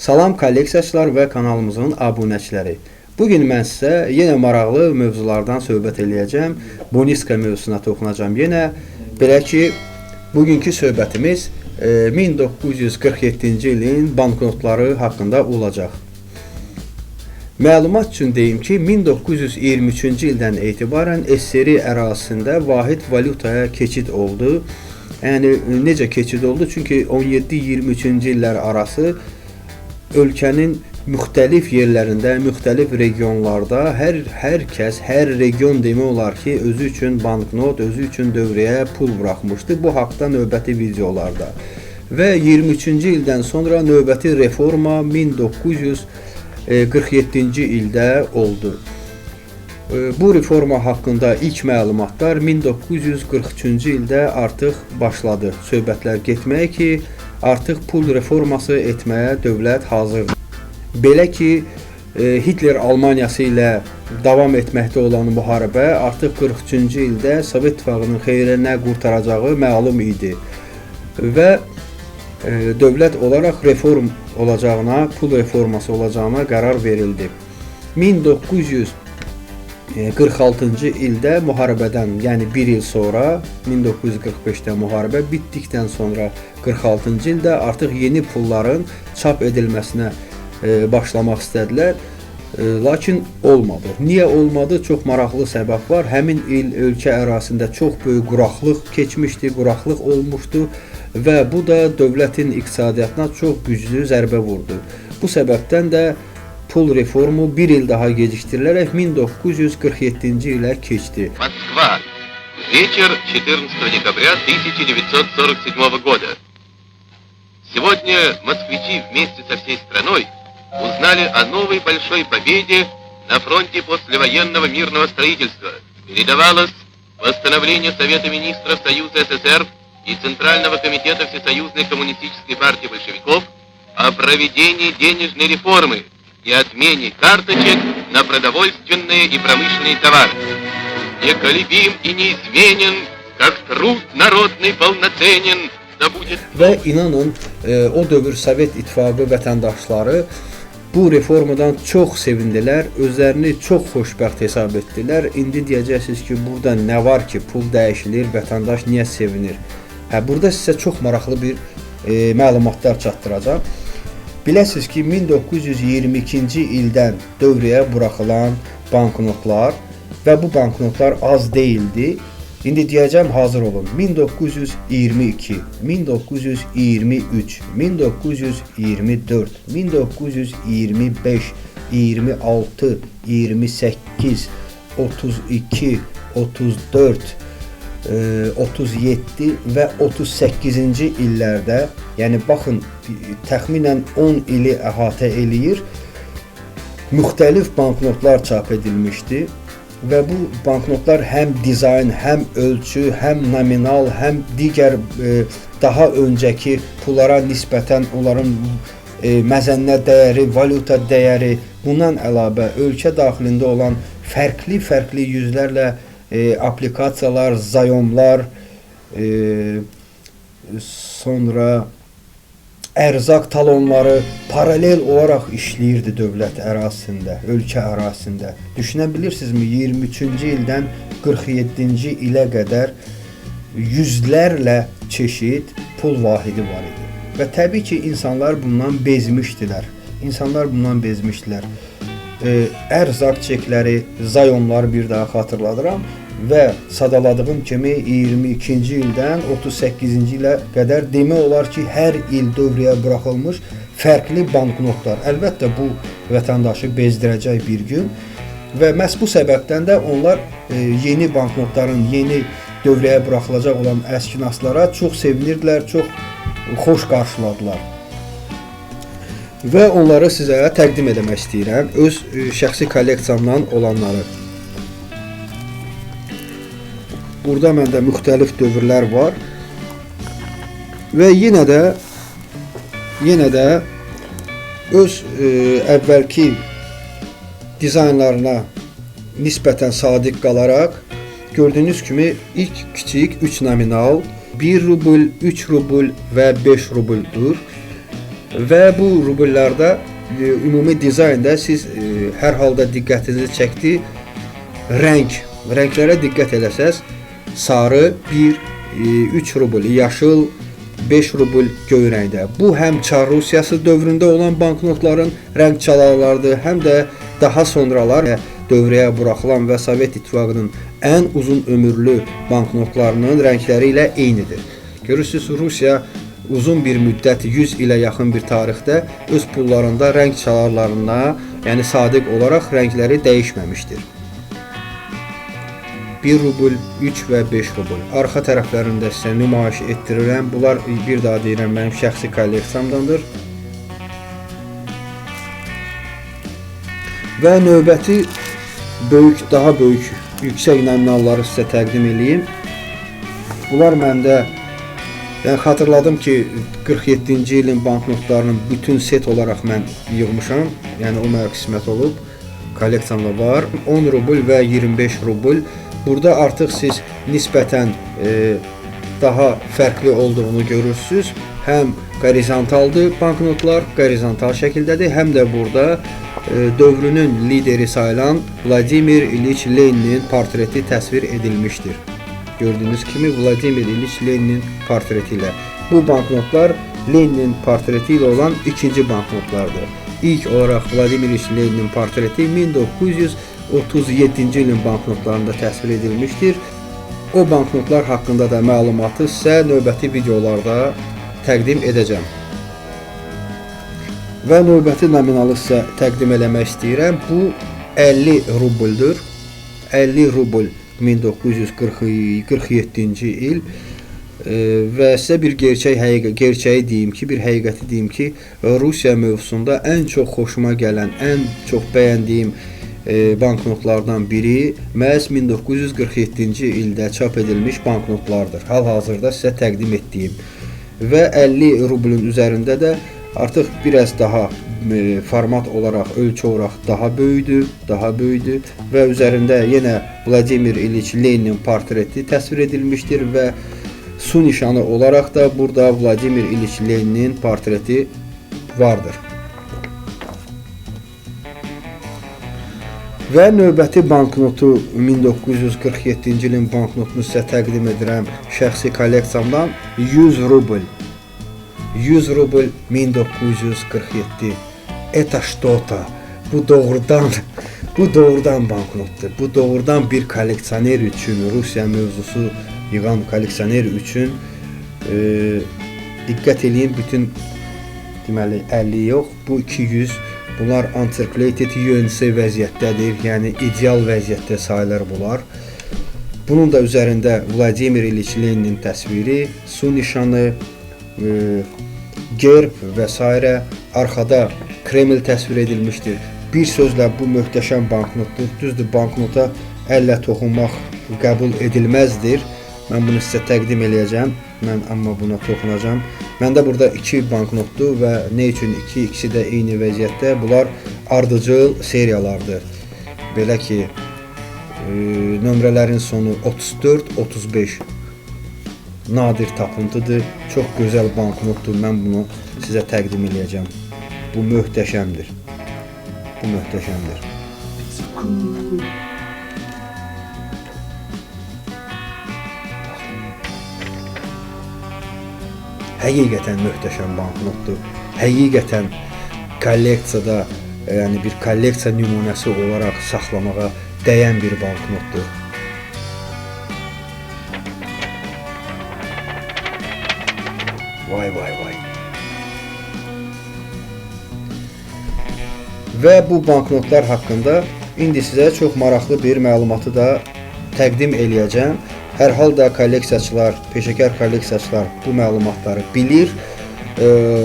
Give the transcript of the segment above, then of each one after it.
Salam kolleksiyaçılar və kanalımızın abunəçiləri. Bugün mən sizə yenə maraqlı mövzulardan söhbət eləyəcəm. Boniska mövzusuna toxunacağım yenə. Belə ki, bugünkü söhbətimiz 1947-ci ilin banknotları haqqında olacaq. Məlumat üçün deyim ki, 1923-cü ildən etibarən SSR ərazisində vahid valyutaya keçid oldu. Yəni, necə keçid oldu? Çünki 17-23-cü illər arası ölkənin müxtəlif yerlərində, müxtəlif regionlarda hər kəs, hər region demək olar ki, özü üçün banknot, özü üçün dövrəyə pul buraxmışdı. Bu haqda növbəti videolarda. Və 23-cü ildən sonra növbəti reforma 1947-ci ildə oldu. Bu reforma haqqında ilk məlumatlar 1943-cü ildə artıq başladı. Söhbətlər getməyə ki, artıq pul reforması etməyə dövlət hazırdır. Belə ki, Hitler Almaniyası ilə davam etməkdə olan müharibə artıq 43-cü ildə Sovet İttifaqının xeyrinə qurtaracağı məlum idi. Və dövlət olaraq reform olacağına, pul reforması olacağına qərar verildi. 1946-cı ildə müharibədən, yəni bir il sonra, 1945-də müharibə bitdikdən sonra 46-cı ildə artıq yeni pulların çap edilməsinə başlamaq istədilər. Lakin olmadı. Niyə olmadı? Çox maraqlı səbəb var. Həmin il ölkə ərazisində çox böyük quraqlıq keçmişdi, quraqlıq olmuşdu və bu da dövlətin iqtisadiyyatına çox güclü zərbə vurdu. Bu səbəbdən də pul reformu bir il daha geciktirilərək 1947-ci ilə keçdi. Moskva. Вечер 14 декабря 1947 года. Сегодня москвичи вместе со всей страной узнали о новой большой победе на фронте послевоенного мирного строительства. Передавалось восстановление Совета министров Союза СССР и Центрального комитета Всесоюзной коммунистической партии большевиков о проведении денежной реформы и отмене карточек на продовольственные и промышленные товары. Неколебим и неизменен, как труд народный полноценен, да будет... Və inanın, o dövr Sovet İttifaqı vətəndaşları bu reformadan çox sevindilər, özlərini çox xoşbəxt hesab etdilər. İndi deyəcəksiniz ki, burada nə var ki, pul dəyişilir, vətəndaş niyə sevinir? Burada sizə çox maraqlı bir məlumatlar çatdıracağım. Biləsiniz ki, 1922-ci ildən dövrəyə buraxılan banknotlar və bu banknotlar az deyildi. İndi deyəcəm, hazır olun. 1922, 1923, 1924, 1925, 26, 28, 32, 34, 37 və 38-ci illərdə, yəni baxın, təxminən 10 ili əhatə eləyir, müxtəlif banknotlar çap edilmişdi və bu banknotlar həm dizayn, həm ölçü, həm nominal, həm digər daha öncəki pullara nisbətən onların məzənnə dəyəri, valyuta dəyəri, bundan əlavə ölkə daxilində olan fərqli yüzlərlə aplikasiyalar, zayomlar, sonra ərzaq talonları paralel olaraq işləyirdi dövlət ərazisində, ölkə ərazisində. Düşünə bilirsinizmi, 23-cü ildən 47-ci ilə qədər yüzlərlə çeşid pul vahidi var idi. Və təbii ki, insanlar bundan bezmişdilər. Ərzaq çekləri, zayomları bir daha xatırladıram və sadaladığım kimi 22-ci ildən 38-ci ilə qədər demək olar ki, hər il dövrəyə buraxılmış fərqli banknotlar. Əlbəttə, bu vətəndaşı bezdirəcək bir gün və məhz bu səbəbdən də onlar yeni banknotların, yeni dövrəyə buraxılacaq olan əskinaslara çox sevinirdilər, çox xoş qarşıladılar. Və onları sizə təqdim etmək istəyirəm, öz şəxsi kolleksiyamdan olanları. Burada məndə müxtəlif dövrlər var və yenə də öz əvvəlki dizaynlarına nisbətən sadiq qalaraq gördüyünüz kimi ilk kiçik 3 nominal 1 rubl, 3 rubl və 5 rubldur. Və bu rubellərdə ümumi dizaynda siz hər halda diqqətinizi çəkdi rənglərə diqqət eləsəz, sarı 3 rubl, yaşıl 5 rubl göy rəngdə. Bu həm Çar Rusiyası dövründə olan banknotların rəng çalarlardır, həm də daha sonralar dövrəyə buraxılan və Sovet İttifaqının ən uzun ömürlü banknotlarının rəngləri ilə eynidir. Görürsünüz, Rusiya uzun bir müddət, 100 ilə yaxın bir tarixdə öz pullarında rəng çalarlarına, yəni sadiq olaraq rəngləri dəyişməmişdir. 1 rubl, 3 və 5 rubl. Arxa tərəflərində sizə nümayiş etdirirəm. Bunlar, bir daha deyirəm, mənim şəxsi kolleksiyamdandır. Və növbəti daha böyük, yüksək nominalları sizə təqdim edeyim. Bunlar məndə, xatırladım ki, 47-ci ilin banknotlarının bütün set olaraq mən yığmışam. Yəni o mənə qismət olub. Kolleksiyamda var. 10 rubl və 25 rubl. Burada artıq siz nisbətən daha fərqli olduğunu görürsünüz. Həm qorizontaldır banknotlar, qorizontal şəkildədir, həm də burada dövrünün lideri sayılan Vladimir İliç Leninin portreti təsvir edilmişdir. Gördüyünüz kimi Vladimir İliç Leninin portreti ilə. Bu banknotlar Leninin portreti ilə olan ikinci banknotlardır. İlk olaraq Vladimir İliç Leninin portreti 1937-ci ilin banknotlarında təsvir edilmişdir. O banknotlar haqqında da məlumatı sizə növbəti videolarda təqdim edəcəm. Və növbəti nominalı sizə təqdim eləmək istəyirəm. Bu 50 rubldur. 50 rubl 1947-ci il. Və sizə bir gerçəyi deyim ki, bir həqiqəti deyim ki, Rusiya mövzusunda ən çox xoşuma gələn, ən çox bəyəndiyim banknotlardan biri məhz 1947-ci ildə çap edilmiş banknotlardır. Hal-hazırda sizə təqdim etdiyim. Və 50 rublun üzərində də artıq biraz daha format olaraq, ölçü olaraq daha böyüdü və üzərində yenə Vladimir İliç Leninin portreti təsvir edilmişdir və su nişanı olaraq da burada Vladimir İliç Leninin portreti vardır. Və növbəti banknotu 1947-ci ilin banknotunu sizə təqdim edirəm şəxsi kolleksiyamdan 100 rubl. 100 rubl 1947. Это что-то. Bu doğrudan banknotdur. Bu doğrudan bir kolleksioner üçün, Rusiya mövzusu yığan kolleksioner üçün diqqət edin, bütün deməli 50 yox, bu 200. Bunlar uncirculated UNC vəziyyətdədir, yəni ideal vəziyyətdə sayılır bunlar. Bunun da üzərində Vladimir İliç Leninin təsviri, su nişanı, gerb və s. Arxada Kreml təsvir edilmişdir. Bir sözlə bu möhtəşəm banknotdur. Düzdür, banknota əllə toxunmaq qəbul edilməzdir. Mən bunu sizə təqdim eləyəcəm. Amma buna toxunacam. Məndə burada 2 banknotdur və nə üçün 2? İkisi də eyni vəziyyətdə. Bunlar ardıcıl seriyalardır. Belə ki, nömrələrin sonu 34-35 nadir tapıntıdır. Çox gözəl banknotdur. Mən bunu sizə təqdim eləyəcəm. Bu möhtəşəmdir. Bu möhtəşəmdir. Həqiqətən möhtəşəm banknotdur. Həqiqətən kolleksiyada, yəni bir kolleksiya nümunəsi olaraq saxlamağa dəyən bir banknotdur. Vay. Və bu banknotlar haqqında indi sizə çox maraqlı bir məlumatı da təqdim eləyəcəm. Hər halda kolleksiyaçılar, peşəkar kolleksiyaçılar bu məlumatları bilir.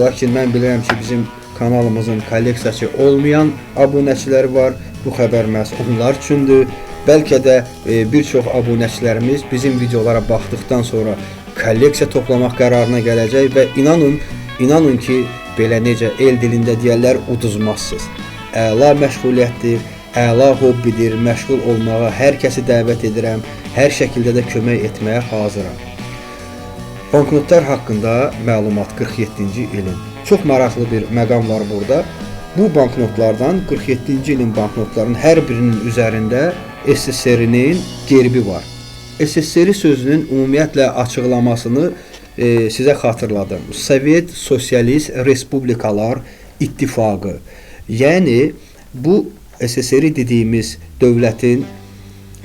Lakin mən bilirəm ki, bizim kanalımızın kolleksiyaçı olmayan abunəçiləri var. Bu xəbər məhz onlar üçündür. Bəlkə də bir çox abunəçilərimiz bizim videolara baxdıqdan sonra kolleksiya toplamaq qərarına gələcək və inanın ki, belə necə el dilində deyərlər, uduzmazsınız. Əla məşğuliyyətdir, əla hobbidir, məşğul olmağa hər kəsi dəvət edirəm, hər şəkildə də kömək etməyə hazıram. Banknotlar haqqında məlumat 47-ci ilin Çox maraqlı bir məqam var burada. Bu banknotlardan 47-ci ilin banknotlarının hər birinin üzərində SSR-nin gerbi var. SSR sözünün ümumiyyətlə açıqlamasını sizə xatırladım. Sovet Sosialist Respublikalar İttifaqı. Yəni bu SSR dediyimiz dövlətin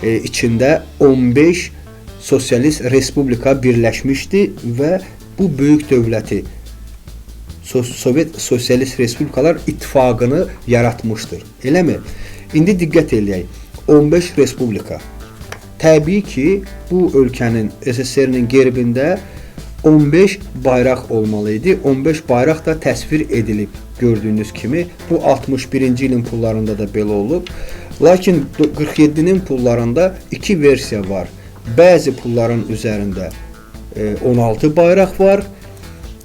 içində 15 sosialist respublika birləşmişdi və bu böyük dövləti Sovet Sosialist Respublikalar İttifaqını yaratmışdır. Eləmi? İndi diqqət eləyək. 15 respublika. Təbii ki, bu ölkənin SSR-nin gerbində 15 bayraq olmalı idi. 15 bayraq da təsvir edilib gördüyünüz kimi. Bu 61-ci ilin pullarında da belə olub. Lakin 47-nin pullarında iki versiya var. Bəzi pulların üzərində 16 bayraq var.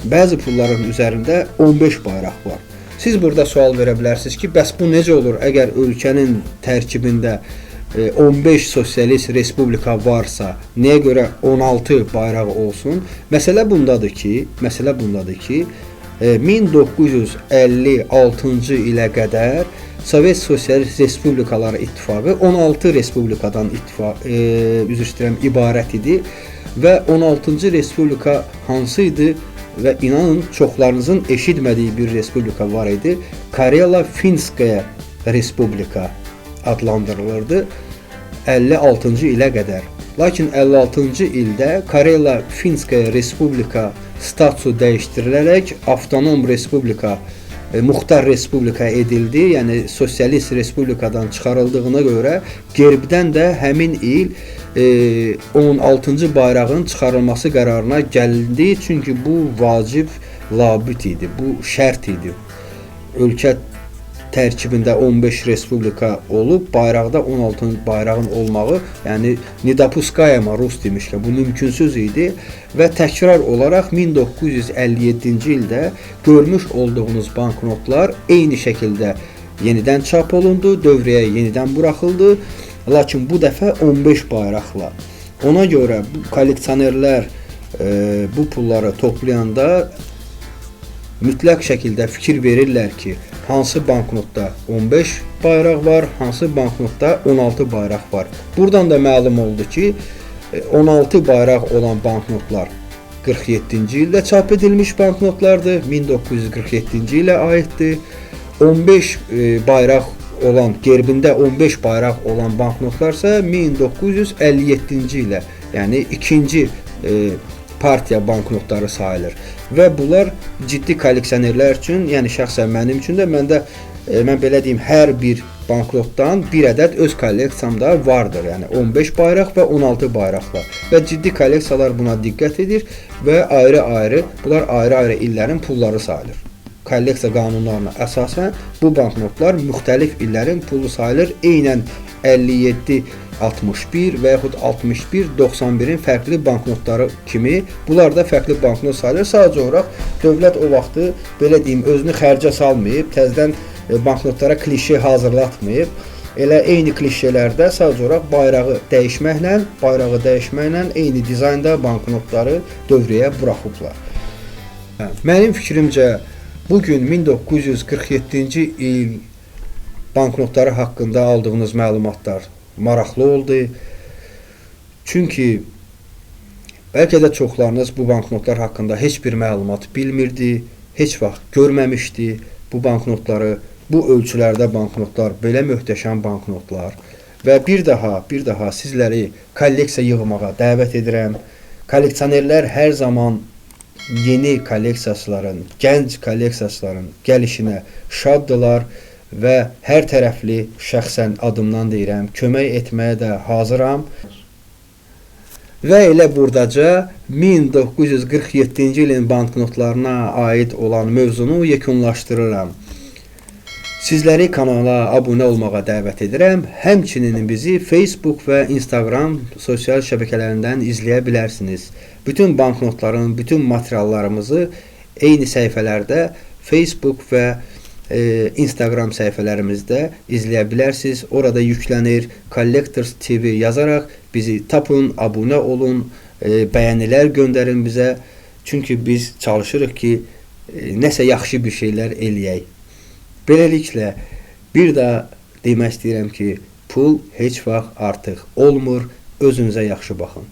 Bəzi pulların üzərində 15 bayraq var. Siz burada sual verə bilərsiniz ki, bəs bu necə olur əgər ölkənin tərkibində 15 sosialist respublika varsa, nəyə görə 16 bayraq olsun? Məsələ bundadır ki, 1956-cı ilə qədər Sovet Sosialist Respublikaları İttifaqı 16 respublikadan ibarət idi və 16-cı respublika hansı idi? Və inanın çoxlarınızın eşitmədiyi bir respublika var idi. Karela-Finskaya Respublika adlandırılırdı 56-cı ilə qədər. Lakin 56-cı ildə Karela-Finskaya Respublika statusu dəyişdirilərək avtonom respublika, muxtar respublika edildi. Yəni sosialist respublikadan çıxarıldığına görə gerbdən də həmin il 16-cı bayrağın çıxarılması qərarına gəlindi. Çünki bu vacib labüt idi, bu şərt idi. Ölkə tərkibində 15 respublika olub, bayraqda 16 bayrağın olmağı, yəni Nidapuskayama rus demişkən, bu mümkünsüz idi və təkrar olaraq 1957-ci ildə görmüş olduğunuz banknotlar eyni şəkildə yenidən çap olundu, dövrəyə yenidən buraxıldı. Lakin bu dəfə 15 bayraqla. Ona görə bu kolleksionerlər bu pulları toplayanda mütləq şəkildə fikir verirlər ki, hansı banknotda 15 bayraq var, hansı banknotda 16 bayraq var. Buradan da məlum oldu ki, 16 bayraq olan banknotlar 47-ci ildə çap edilmiş banknotlardır, 1947-ci ilə aiddir. 15 bayraq olan, gerbində 15 bayraq olan banknotlarsa 1957-ci ilə, yəni ikinci partiya banknotları sayılır. Və bunlar ciddi kolleksionerlər üçün, yəni şəxsən mənim üçün də, mən belə deyim, hər bir banknotdan bir ədəd öz kolleksiyamda vardır. Yəni 15 bayraq və 16 bayraqla. Və ciddi kolleksiyalar buna diqqət edir və ayrı-ayrı, bunlar ayrı-ayrı illərin pulları sayılır. Kolleksiya qanunlarına əsasən bu banknotlar müxtəlif illərin pulu sayılır. Eynən 57 61 və yaxud 61 91-in fərqli banknotları kimi bunlar da fərqli banknot sayılır. Sadəcə olaraq dövlət o vaxtı belə deyim özünü xərcə salmayıb, təzədən banknotlara klişe hazırlatmayıb. Elə eyni klişelərdə sadəcə olaraq bayrağı dəyişməklə eyni dizaynda banknotları dövrəyə buraxıblar. Mənim fikrimcə bugün 1947-ci il banknotları haqqında aldığınız məlumatlar maraqlı oldu. Çünki bəlkə də çoxlarınız bu banknotlar haqqında heç bir məlumat bilmirdi, heç vaxt görməmişdi bu banknotları, bu ölçülərdə banknotlar, belə möhtəşəm banknotlar. Və bir daha sizləri kolleksiya yığmağa dəvət edirəm. Kolleksionerlər hər zaman yeni kolleksiyaçıların, gənc kolleksiyaçıların gəlişinə şaddılar və hər tərəfli şəxsən adımdan deyirəm, kömək etməyə də hazıram. Və elə buradaca 1947-ci ilin banknotlarına aid olan mövzunu yekunlaşdırıram. Sizləri kanala abunə olmağa dəvət edirəm. Həmçinin bizi Facebook və Instagram sosial şəbəkələrindən izləyə bilərsiniz. Bütün banknotların, bütün materiallarımızı eyni səhifələrdə Facebook və Instagram səhifələrimizdə izləyə bilərsiniz. Orada yüklənir. Collectors TV yazaraq bizi tapın, abunə olun, bəyənilər göndərin bizə. Çünki biz çalışırıq ki, nəsə yaxşı bir şeylər eləyək. Beləliklə bir daha demək istəyirəm ki, pul heç vaxt artıq olmur. Özünüzə yaxşı baxın.